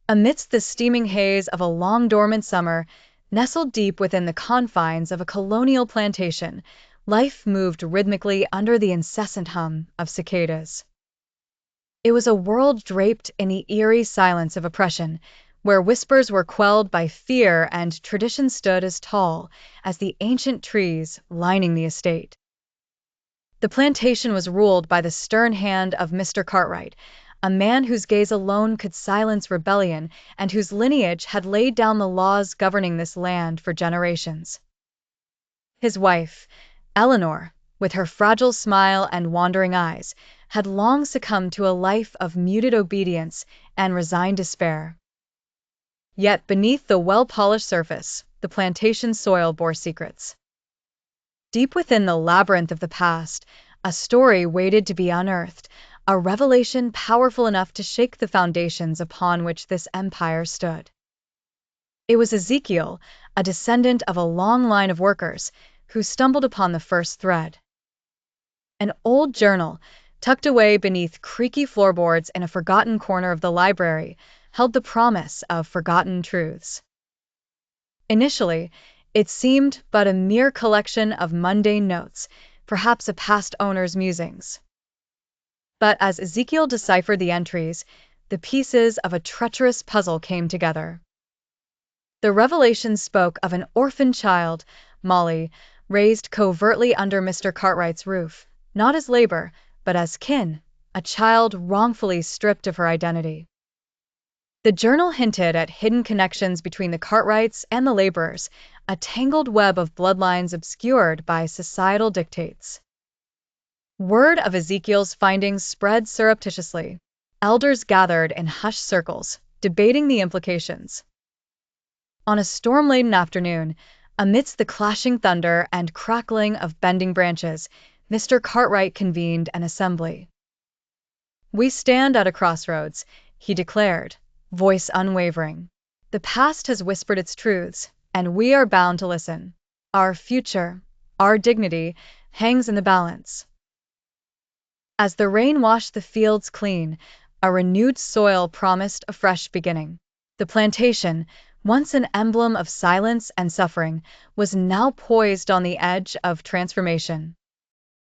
Amidst the steaming haze of a long dormant summer, nestled deep within the confines of a colonial plantation, life moved rhythmically under the incessant hum of cicadas. It was a world draped in the eerie silence of oppression, where whispers were quelled by fear and tradition stood as tall as the ancient trees lining the estate. The plantation was ruled by the stern hand of Mr. Cartwright, a man whose gaze alone could silence rebellion and whose lineage had laid down the laws governing this land for generations. His wife, Eleanor, with her fragile smile and wandering eyes, had long succumbed to a life of muted obedience and resigned despair. Yet beneath the well-polished surface, the plantation soil bore secrets. Deep within the labyrinth of the past, a story waited to be unearthed, a revelation powerful enough to shake the foundations upon which this empire stood. It was Ezekiel, a descendant of a long line of workers, who stumbled upon the first thread. An old journal, tucked away beneath creaky floorboards in a forgotten corner of the library, held the promise of forgotten truths. Initially, it seemed but a mere collection of mundane notes, perhaps a past owner's musings. But as Ezekiel deciphered the entries, the pieces of a treacherous puzzle came together. The revelation spoke of an orphan child, Molly, raised covertly under Mr. Cartwright's roof, not as labor, but as kin, a child wrongfully stripped of her identity. The journal hinted at hidden connections between the Cartwrights and the laborers, a tangled web of bloodlines obscured by societal dictates. Word of Ezekiel's findings spread surreptitiously. Elders gathered in hushed circles, debating the implications. On a storm-laden afternoon, amidst the clashing thunder and crackling of bending branches, Mr. Cartwright convened an assembly. "We stand at a crossroads," he declared, voice unwavering. "The past has whispered its truths, and we are bound to listen. Our future, our dignity, hangs in the balance." As the rain washed the fields clean, a renewed soil promised a fresh beginning. The plantation, once an emblem of silence and suffering, was now poised on the edge of transformation.